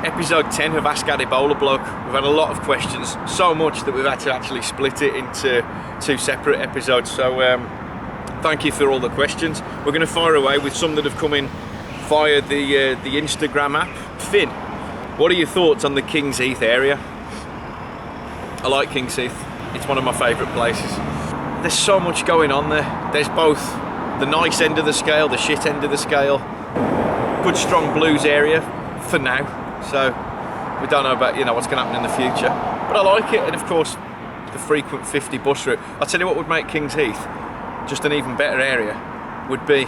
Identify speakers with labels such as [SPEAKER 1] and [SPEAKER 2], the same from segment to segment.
[SPEAKER 1] episode 10 of Ask Adebola Bloke. We've had a lot of questions, so much that we've had to actually split it into 2 separate episodes. So thank you for all the questions. We're going to fire away with some that have come in via the Instagram app. Finn, what are your thoughts on the King's Heath area? I like King's Heath. It's one of my favourite places. There's so much going on there. There's both the nice end of the scale, the shit end of the scale. Good strong blues area for now. So we don't know about what's going to happen in the future. But I like it, and of course the frequent 50 bus route. I'll tell you what would make King's Heath just an even better area would be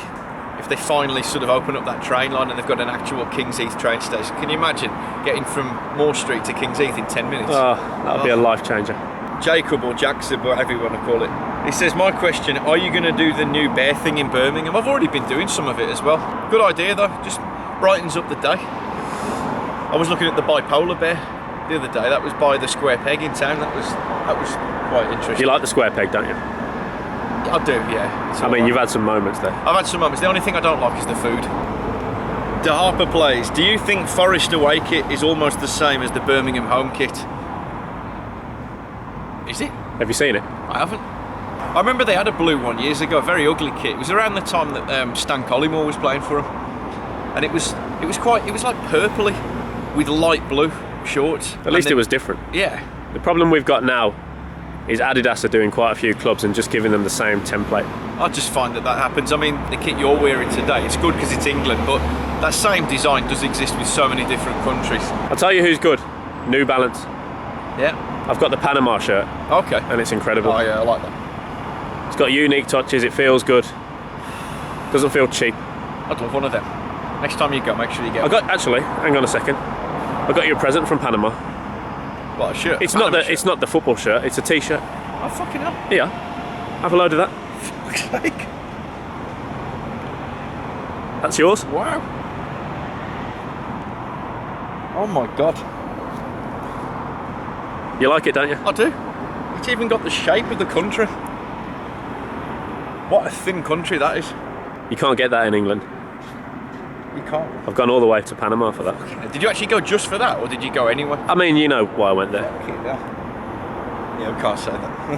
[SPEAKER 1] if they finally sort of open up that train line and they've got an actual King's Heath train station. Can you imagine getting from Moore Street to King's Heath in 10 minutes?
[SPEAKER 2] Oh, that would be a life changer.
[SPEAKER 1] Jacob or Jackson, whatever you want to call it. He says, my question, are you going to do the new bear thing in Birmingham? I've already been doing some of it as well. Good idea though, just brightens up the day. I was looking at the bipolar bear the other day. That was by the Square Peg in town. That was quite interesting.
[SPEAKER 2] You like the Square Peg, don't you?
[SPEAKER 1] I do, yeah.
[SPEAKER 2] I mean, you've had some moments there.
[SPEAKER 1] I've had some moments. The only thing I don't like is the food. De Harper plays, do you think Forest away kit is almost the same as the Birmingham home kit? Is it?
[SPEAKER 2] Have you seen it?
[SPEAKER 1] I haven't. I remember they had a blue one years ago, a very ugly kit. It was around the time that Stan Collymore was playing for them, and it was like purpley with light blue shorts.
[SPEAKER 2] At least it was different.
[SPEAKER 1] Yeah.
[SPEAKER 2] The problem we've got now is Adidas are doing quite a few clubs and just giving them the same template.
[SPEAKER 1] I just find that happens. I mean, the kit you're wearing today, it's good because it's England, but that same design does exist with so many different countries.
[SPEAKER 2] I'll tell you who's good. New Balance.
[SPEAKER 1] Yeah.
[SPEAKER 2] I've got the Panama shirt.
[SPEAKER 1] Okay.
[SPEAKER 2] And it's incredible.
[SPEAKER 1] Oh yeah, I like that.
[SPEAKER 2] It's got unique touches, it feels good. Doesn't feel cheap.
[SPEAKER 1] I'd love one of them. Next time you go, make sure you get
[SPEAKER 2] one. Actually, hang on a second. I got you a present from Panama.
[SPEAKER 1] What, a shirt?
[SPEAKER 2] It's not the football shirt, it's a t-shirt.
[SPEAKER 1] Oh fucking hell.
[SPEAKER 2] Yeah. Have a load of that.
[SPEAKER 1] For fuck's sake.
[SPEAKER 2] That's yours?
[SPEAKER 1] Wow. Oh my god.
[SPEAKER 2] You like it, don't you?
[SPEAKER 1] I do. It's even got the shape of the country. What a thin country that is.
[SPEAKER 2] You can't get that in England.
[SPEAKER 1] You can't.
[SPEAKER 2] I've gone all the way to Panama for that.
[SPEAKER 1] Did you actually go just for that, or did you go anywhere?
[SPEAKER 2] I mean, you know why I went there.
[SPEAKER 1] Yeah, we can't say that.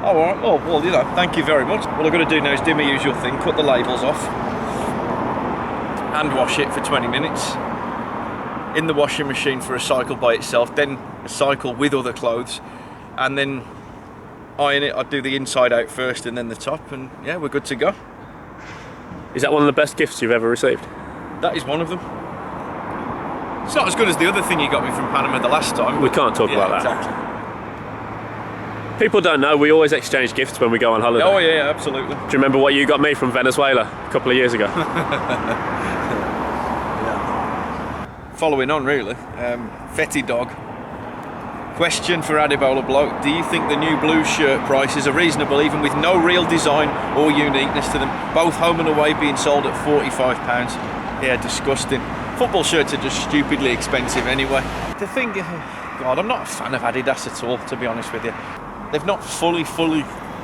[SPEAKER 1] Oh, alright, well, thank you very much. All I've got to do now is do my usual thing, cut the labels off, hand wash it for 20 minutes, in the washing machine for a cycle by itself, then a cycle with other clothes, and then iron it. I'd do the inside out first and then the top, and yeah, we're good to go.
[SPEAKER 2] Is that one of the best gifts you've ever received?
[SPEAKER 1] That is one of them. It's not as good as the other thing you got me from Panama the last time.
[SPEAKER 2] We can't talk about that.
[SPEAKER 1] Exactly.
[SPEAKER 2] People don't know, we always exchange gifts when we go on holiday.
[SPEAKER 1] Oh yeah, absolutely.
[SPEAKER 2] Do you remember what you got me from Venezuela a couple of years ago?
[SPEAKER 1] Following on really, Fetty Dog. Question for Adebola Bloke, do you think the new blue shirt prices are reasonable even with no real design or uniqueness to them? Both home and away being sold at £45. Yeah, disgusting. Football shirts are just stupidly expensive anyway. The thing, God, I'm not a fan of Adidas at all, to be honest with you. They've not fully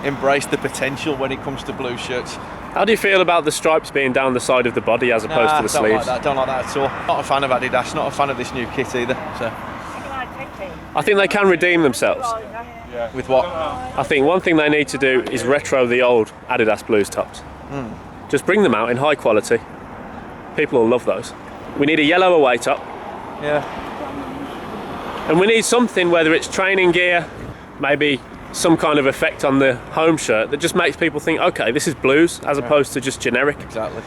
[SPEAKER 1] embraced the potential when it comes to blue shirts.
[SPEAKER 2] How do you feel about the stripes being down the side of the body as opposed to the sleeves?
[SPEAKER 1] Don't like that at all. Not a fan of Adidas, not a fan of this new kit either. So.
[SPEAKER 2] I think they can redeem themselves.
[SPEAKER 1] Yeah. With what?
[SPEAKER 2] I think one thing they need to do is retro the old Adidas Blues tops. Just bring them out in high quality. People will love those. We need a yellow away top.
[SPEAKER 1] Yeah.
[SPEAKER 2] And we need something, whether it's training gear, maybe some kind of effect on the home shirt that just makes people think, okay, this is blues, as opposed to just generic.
[SPEAKER 1] Exactly.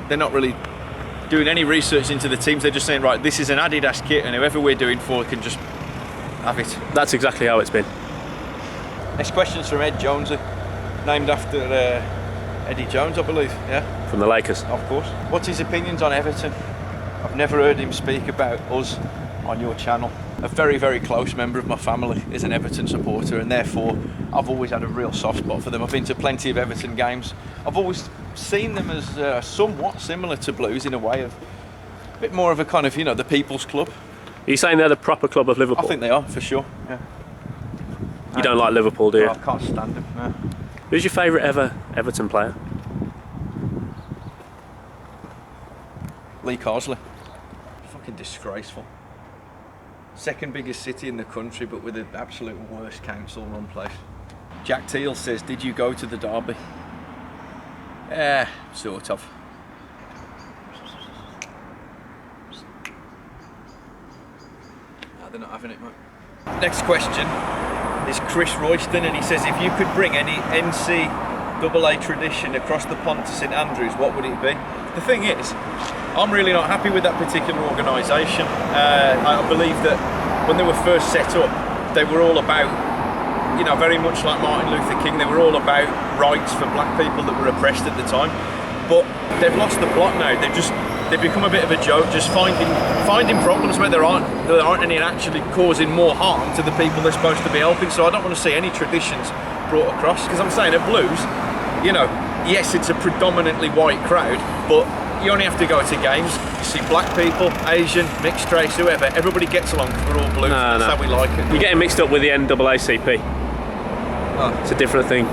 [SPEAKER 1] They're not really doing any research into the teams. They're just saying, right, this is an Adidas kit, and whoever we're doing for can just have it.
[SPEAKER 2] That's exactly how it's been.
[SPEAKER 1] Next question's from Ed Jonesy, named after Eddie Jones, I believe. Yeah.
[SPEAKER 2] From the Lakers.
[SPEAKER 1] Of course. What's his opinions on Everton? I've never heard him speak about us on your channel. A very, very close member of my family is an Everton supporter, and therefore I've always had a real soft spot for them. I've been to plenty of Everton games. I've always seen them as somewhat similar to Blues in a way, of a bit more of a kind of, the people's club.
[SPEAKER 2] Are you saying they're the proper club of Liverpool?
[SPEAKER 1] I think they are, for sure. Yeah.
[SPEAKER 2] You don't like Liverpool, do you?
[SPEAKER 1] No, I can't stand them. No.
[SPEAKER 2] Who's your favourite ever Everton player?
[SPEAKER 1] Lee Carsley. Fucking disgraceful. Second biggest city in the country, but with the absolute worst council run place. Jack Teal says, did you go to the derby? Sort of. No, they're not having it, mate. Next question is Chris Royston, and he says, if you could bring any NCAA tradition across the pond to St Andrews, what would it be? The thing is, I'm really not happy with that particular organisation. I believe that when they were first set up, they were all about, you know, very much like Martin Luther King, they were all about rights for black people that were oppressed at the time. But they've lost the plot now. They've become a bit of a joke, just finding problems where there aren't any, and actually causing more harm to the people they're supposed to be helping. So I don't want to see any traditions brought across, because I'm saying at Blues, you know, yes, it's a predominantly white crowd, but you only have to go to games, you see black people, Asian, mixed race, whoever, everybody gets along because we're all Blues, that's how we like it.
[SPEAKER 2] You're getting mixed up with the NAACP.
[SPEAKER 1] Oh.
[SPEAKER 2] It's a different thing.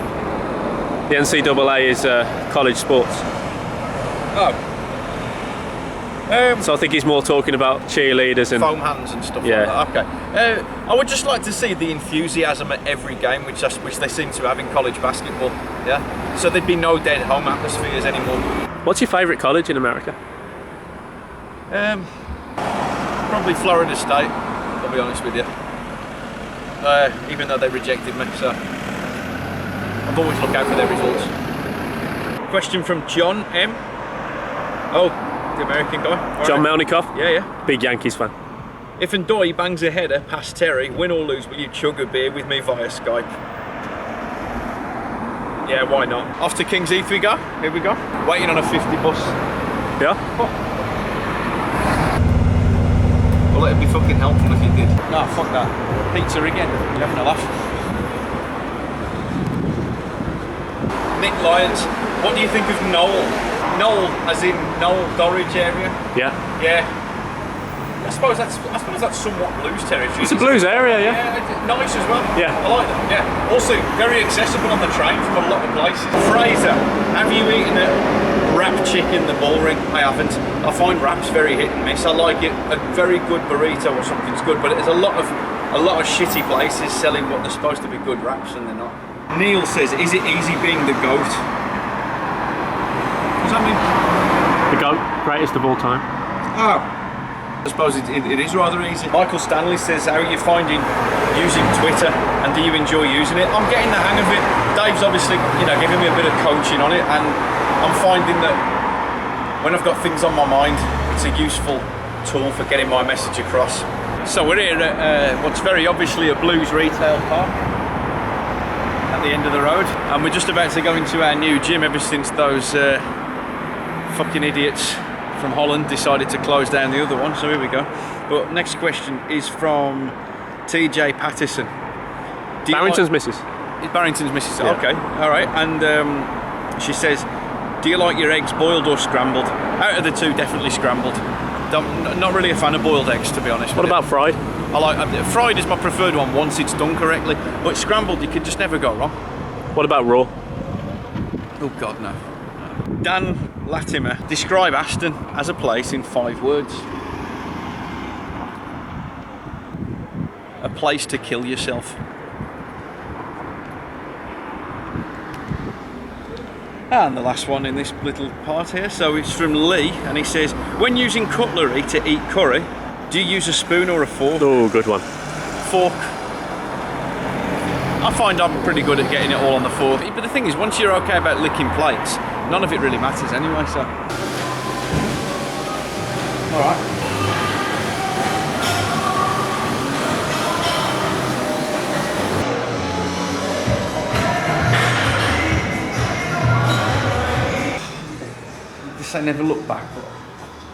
[SPEAKER 2] The NCAA is college sports.
[SPEAKER 1] Oh.
[SPEAKER 2] So I think he's more talking about cheerleaders and
[SPEAKER 1] foam hands and stuff like that. Okay. I would just like to see the enthusiasm at every game, which they seem to have in college basketball. Yeah. So there'd be no dead home atmospheres anymore.
[SPEAKER 2] What's your favourite college in America?
[SPEAKER 1] Probably Florida State, I'll be honest with you. Even though they rejected me, so I've always looked out for their results. Question from John M. Oh, the American guy.
[SPEAKER 2] John Melnikoff?
[SPEAKER 1] Yeah.
[SPEAKER 2] Big Yankees fan.
[SPEAKER 1] If Ndoye bangs a header past Terry, win or lose, will you chug a beer with me via Skype? Yeah, why not? Off to King's Heath we go. Here we go. Waiting on a 50 bus.
[SPEAKER 2] Yeah?
[SPEAKER 1] Oh. Well, it'd be fucking helpful if you did. No, fuck that. Pizza again. You're having a laugh. Nick Lyons, what do you think of Noel? Noel, as in Noel Dorridge area?
[SPEAKER 2] Yeah.
[SPEAKER 1] Yeah. I suppose that's somewhat Blues territory.
[SPEAKER 2] It's a Blues area, yeah.
[SPEAKER 1] Yeah, nice as well.
[SPEAKER 2] Yeah.
[SPEAKER 1] I like that. Yeah. Also, very accessible on the train from a lot of places. Fraser, have you eaten a wrap chicken, the Bullring? I haven't. I find wraps very hit and miss. I like it. A very good burrito or something's good, but there's a lot of shitty places selling what they're supposed to be good wraps and they're not. Neil says, is it easy being the GOAT? What does that mean?
[SPEAKER 2] The GOAT, greatest of all time.
[SPEAKER 1] Oh. I suppose it is rather easy. Michael Stanley says, how are you finding using Twitter and do you enjoy using it? I'm getting the hang of it. Dave's obviously, you know, giving me a bit of coaching on it, and I'm finding that when I've got things on my mind, it's a useful tool for getting my message across. So we're here at what's very obviously a Blues retail park at the end of the road, and we're just about to go into our new gym ever since those fucking idiots from Holland decided to close down the other one, so here we go. But next question is from TJ Patterson.
[SPEAKER 2] Barrington's missus.
[SPEAKER 1] Barrington's missus,
[SPEAKER 2] Yeah.
[SPEAKER 1] Okay, alright. And she says, do you like your eggs boiled or scrambled? Out of the two, definitely scrambled. Not really a fan of boiled eggs, to be honest.
[SPEAKER 2] What about fried?
[SPEAKER 1] I like fried is my preferred one once it's done correctly, but scrambled you can just never go wrong.
[SPEAKER 2] What about raw?
[SPEAKER 1] Oh God, no. Dan Latimer, describe Aston as a place in 5 words. A place to kill yourself. And the last one in this little part here, so it's from Lee, and he says, when using cutlery to eat curry, do you use a spoon or a fork?
[SPEAKER 2] Oh, good one.
[SPEAKER 1] Fork. I find I'm pretty good at getting it all on the fork, but the thing is, once you're okay about licking plates, none of it really matters anyway, so. Alright. This I never look back, but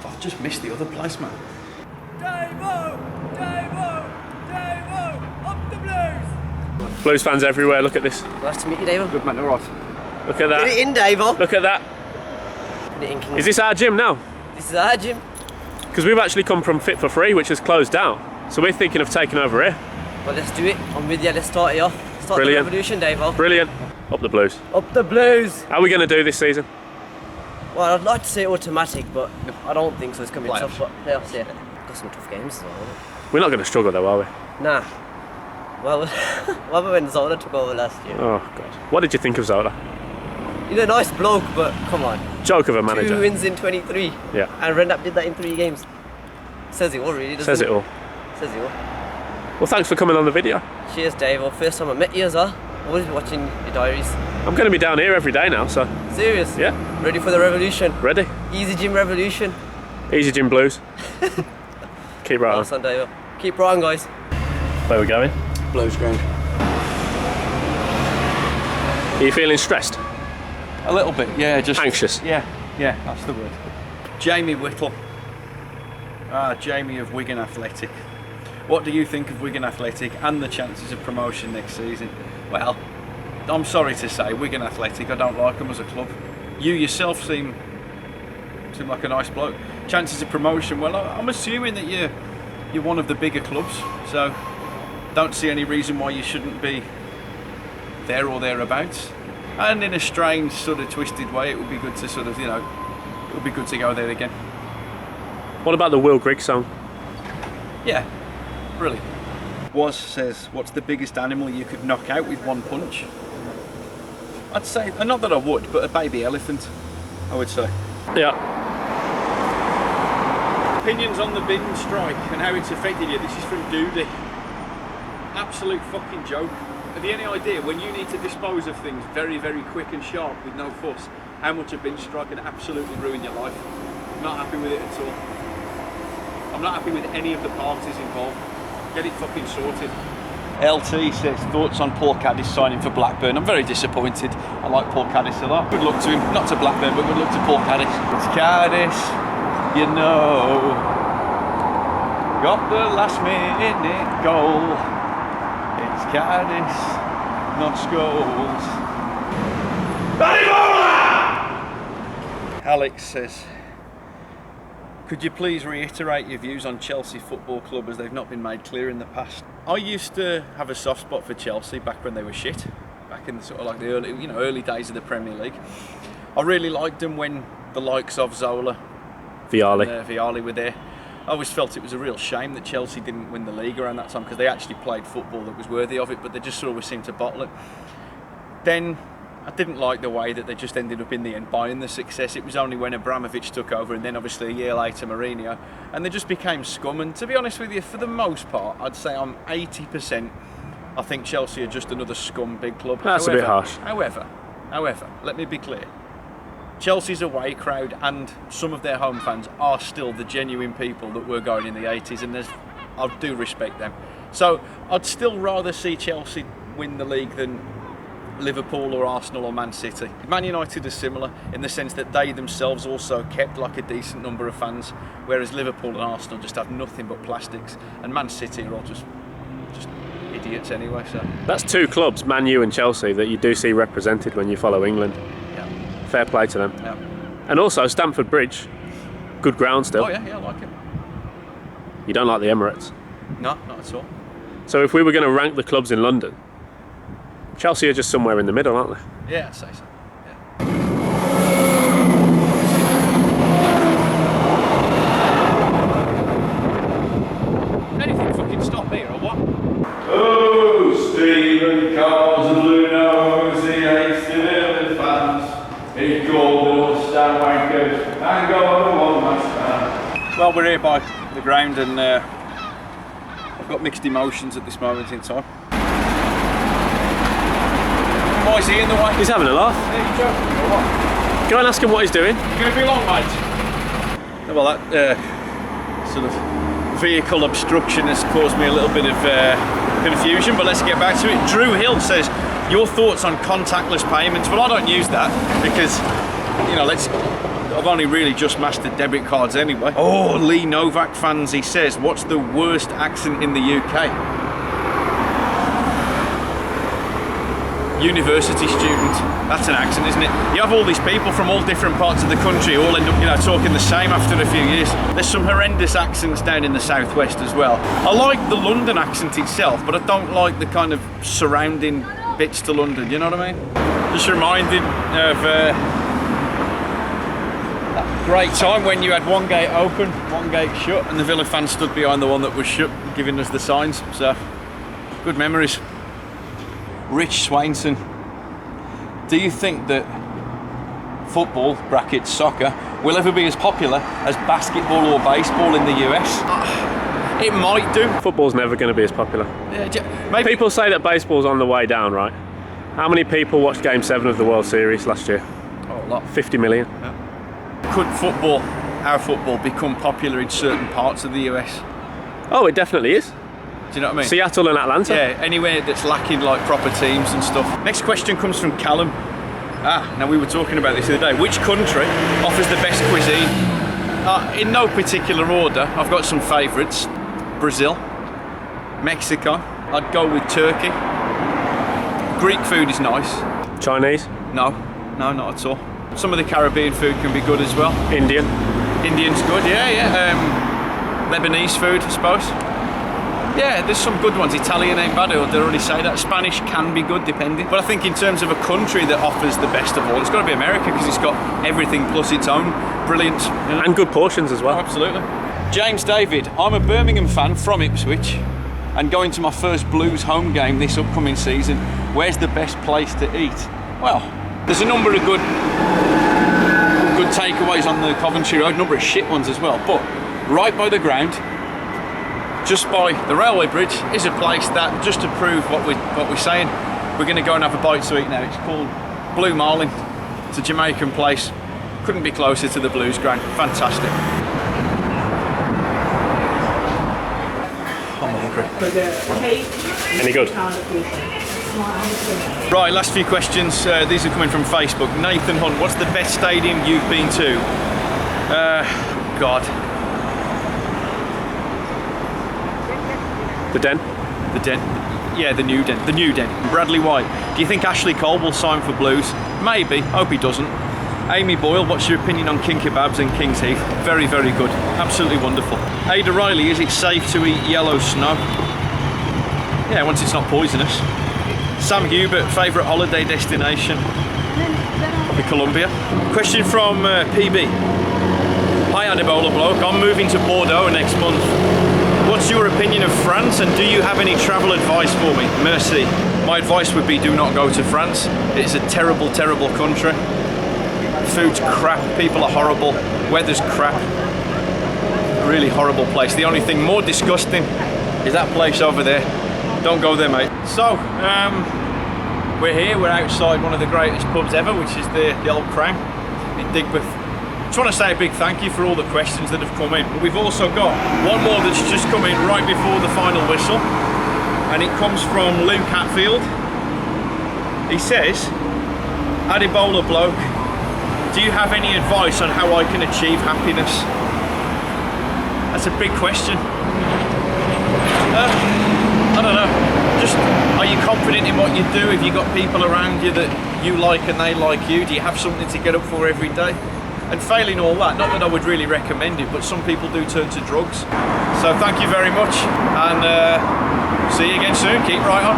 [SPEAKER 1] I've just missed the other place, man.
[SPEAKER 3] Davo! Davo! Davo! Up the Blues!
[SPEAKER 2] Blues fans everywhere, look at this.
[SPEAKER 3] Nice to meet you, Davo.
[SPEAKER 1] Good man, alright.
[SPEAKER 2] Look at that.
[SPEAKER 3] Get it in, Davo.
[SPEAKER 2] Look at that.
[SPEAKER 3] Put it in, King.
[SPEAKER 2] Is this our gym now?
[SPEAKER 3] This is our gym.
[SPEAKER 2] Because we've actually come from Fit for Free, which has closed down. So we're thinking of taking over here.
[SPEAKER 3] Well, let's do it. I'm with you. Let's start it off. Start
[SPEAKER 2] Brilliant.
[SPEAKER 3] the revolution, Davo.
[SPEAKER 2] Brilliant. Up the Blues.
[SPEAKER 3] Up the Blues!
[SPEAKER 2] How are we going to do this season?
[SPEAKER 3] Well, I'd like to say automatic, but I don't think so. It's coming
[SPEAKER 1] Playoffs.
[SPEAKER 3] tough, but playoffs, yeah. Got some tough games as well.
[SPEAKER 2] We're not going to struggle though, are we?
[SPEAKER 3] Nah. Well, what about when Zola took over last year?
[SPEAKER 2] Oh God. What did you think of Zola?
[SPEAKER 3] He's a nice bloke, but come on.
[SPEAKER 2] Joke of a manager.
[SPEAKER 3] 2 wins in 23.
[SPEAKER 2] Yeah.
[SPEAKER 3] And Redknapp did that in 3 games. Says it all, really, doesn't
[SPEAKER 2] Says it all.
[SPEAKER 3] Says it all.
[SPEAKER 2] Well, thanks for coming on the video.
[SPEAKER 3] Cheers, Dave. Well, first time I met you as well. I've always been watching your diaries.
[SPEAKER 2] I'm going to be down here every day now, so
[SPEAKER 3] Serious?
[SPEAKER 2] yeah.
[SPEAKER 3] Ready for the revolution?
[SPEAKER 2] Ready?
[SPEAKER 3] Easy gym revolution.
[SPEAKER 2] Easy gym blues. Keep right on.
[SPEAKER 3] Nice one, Dave. Keep right on, guys.
[SPEAKER 2] Where are we going?
[SPEAKER 1] Blues ground.
[SPEAKER 2] Are you feeling stressed?
[SPEAKER 1] A little bit, yeah, just
[SPEAKER 2] Anxious?
[SPEAKER 1] Yeah, that's the word. Jamie Whittle. Jamie of Wigan Athletic. What do you think of Wigan Athletic and the chances of promotion next season? Well, I'm sorry to say, Wigan Athletic, I don't like them as a club. You yourself seem like a nice bloke. Chances of promotion, well, I'm assuming that you're one of the bigger clubs, so don't see any reason why you shouldn't be there or thereabouts. And in a strange, sort of twisted way, it would be good to sort of, it would be good to go there again.
[SPEAKER 2] What about the Will Grigg song?
[SPEAKER 1] Yeah, brilliant. Was says, what's the biggest animal you could knock out with one punch? I'd say, not that I would, but a baby elephant, I would say.
[SPEAKER 2] Yeah.
[SPEAKER 1] Opinions on the bin strike and how it's affected you. This is from Doody. Absolute fucking joke. Have you any idea, when you need to dispose of things very, very quick and sharp with no fuss, how much a bin strike can absolutely ruin your life? I'm not happy with it at all. I'm not happy with any of the parties involved. Get it fucking sorted. LT says, thoughts on Paul Caddis signing for Blackburn? I'm very disappointed. I like Paul Caddis a lot. Good luck to him. Not to Blackburn, but good luck to Paul Caddis. It's Caddis, you know. Got the last minute goal. It's Caddis, not Scholes. Adebola! Alex says, could you please reiterate your views on Chelsea Football Club as they've not been made clear in the past? I used to have a soft spot for Chelsea back when they were shit, back in the sort of like the early days of the Premier League. I really liked them when the likes of Zola, Vialli were there. I always felt it was a real shame that Chelsea didn't win the league around that time because they actually played football that was worthy of it, but they just sort of seemed to bottle it. Then I didn't like the way that they just ended up in the end buying the success. It was only when Abramovich took over and then obviously a year later Mourinho, and they just became scum. And to be honest with you, for the most part, I'd say I'm 80%. I think Chelsea are just another scum big club.
[SPEAKER 2] That's a bit harsh.
[SPEAKER 1] However, let me be clear. Chelsea's away crowd and some of their home fans are still the genuine people that were going in the 80s, and I do respect them. So I'd still rather see Chelsea win the league than Liverpool or Arsenal or Man City. Man United is similar in the sense that they themselves also kept like a decent number of fans, whereas Liverpool and Arsenal just have nothing but plastics, and Man City are all just idiots anyway. So
[SPEAKER 2] That's 2 clubs, Man U and Chelsea, that you do see represented when you follow England.
[SPEAKER 1] yeah.
[SPEAKER 2] Fair play to them.
[SPEAKER 1] Yeah.
[SPEAKER 2] And also Stamford Bridge, good ground still.
[SPEAKER 1] Oh yeah, I like it.
[SPEAKER 2] You don't like the Emirates.
[SPEAKER 1] No, not at all.
[SPEAKER 2] So if we were going to rank the clubs in London, Chelsea are just somewhere in the middle, aren't they?
[SPEAKER 1] Yeah, I'd say so. Yeah. Anything fucking stop me or what? Oh, Stephen calls the blue nose, he hates the Villa fans. He called the little stand wankers and got the one man stand. Well, we're here by the ground and I've got mixed emotions at this moment in time. Why is he in the way?
[SPEAKER 2] He's having a laugh.
[SPEAKER 1] Are you joking or what?
[SPEAKER 2] Go and ask him what he's doing.
[SPEAKER 1] You're going to be long, mate. Well, that sort of vehicle obstruction has caused me a little bit of confusion, but let's get back to it. Drew Hill says, your thoughts on contactless payments? Well, I don't use that because, I've only really just mastered debit cards anyway. Oh, Lee Novak fans, he says, what's the worst accent in the UK? University student. That's an accent, isn't it? You have all these people from all different parts of the country all end up, talking the same after a few years. There's some horrendous accents down in the southwest as well. I like the London accent itself, but I don't like the kind of surrounding bits to London, you know what I mean? Just reminded of That great time when you had one gate open, one gate shut, and the Villa fans stood behind the one that was shut, giving us the signs. So, good memories. Rich Swainson, do you think that football, brackets soccer, will ever be as popular as basketball or baseball in the US? It might do.
[SPEAKER 2] Football's never going to be as popular.
[SPEAKER 1] Maybe.
[SPEAKER 2] People say that baseball's on the way down, right? How many people watched Game 7 of the World Series last year?
[SPEAKER 1] Oh, a lot.
[SPEAKER 2] 50 million.
[SPEAKER 1] Yeah. Could football, our football, become popular in certain parts of the US?
[SPEAKER 2] Oh, it definitely is.
[SPEAKER 1] Do you know what I mean?
[SPEAKER 2] Seattle and Atlanta.
[SPEAKER 1] Yeah, anywhere that's lacking like proper teams and stuff. Next question comes from Callum. Now we were talking about this the other day. Which country offers the best cuisine? In no particular order. I've got some favourites. Brazil, Mexico. I'd go with Turkey. Greek food is nice.
[SPEAKER 2] Chinese.
[SPEAKER 1] No, not at all. Some of the Caribbean food can be good as well.
[SPEAKER 2] Indian.
[SPEAKER 1] Indian's good, yeah. Lebanese food, I suppose. Yeah, there's some good ones. Italian ain't bad, I'd already say that. Spanish can be good, depending. But I think in terms of a country that offers the best of all, it's got to be America, because it's got everything plus its own. Brilliant. You know?
[SPEAKER 2] And good portions as well.
[SPEAKER 1] Oh, absolutely. James David, I'm a Birmingham fan from Ipswich and going to my first Blues home game this upcoming season. Where's the best place to eat? Well, there's a number of good takeaways on the Coventry Road, a number of shit ones as well, but right by the ground, just by the railway bridge, is a place that, just to prove what we're saying, we're going to go and have a bite to eat now. It's called Blue Marlin. It's a Jamaican place. Couldn't be closer to the Blues ground. Fantastic. I'm hungry.
[SPEAKER 2] Any good?
[SPEAKER 1] Right, last few questions. These are coming from Facebook. Nathan Hunt, what's the best stadium you've been to? God.
[SPEAKER 2] The Den?
[SPEAKER 1] The Den? Yeah, the new Den. The new Den. Bradley White, do you think Ashley Cole will sign for Blues? Maybe. Hope he doesn't. Amy Boyle, what's your opinion on King Kebabs in King's Heath? Very, very good. Absolutely wonderful. Ada Riley, is it safe to eat yellow snow? Yeah, once it's not poisonous. Sam Hubert, favourite holiday destination? Probably Colombia. Question from PB. Hi Adebola Bloke, I'm moving to Bordeaux next month. What's your opinion of France, and do you have any travel advice for me? Merci. My advice would be do not go to France. It's a terrible, terrible country. Food's crap, people are horrible, weather's crap. Really horrible place. The only thing more disgusting is that place over there. Don't go there, mate. So, we're here, we're outside one of the greatest pubs ever, which is the Old Crown in Digbeth. Just want to say a big thank you for all the questions that have come in. But we've also got one more that's just come in right before the final whistle, and it comes from Luke Hatfield. He says, Adebola Bloke, do you have any advice on how I can achieve happiness? That's a big question. I don't know. Just, are you confident in what you do? Have you got people around you that you like and they like you? Do you have something to get up for every day? And failing all that, not that I would really recommend it, but some people do turn to drugs. So thank you very much, and see you again soon. Keep right on.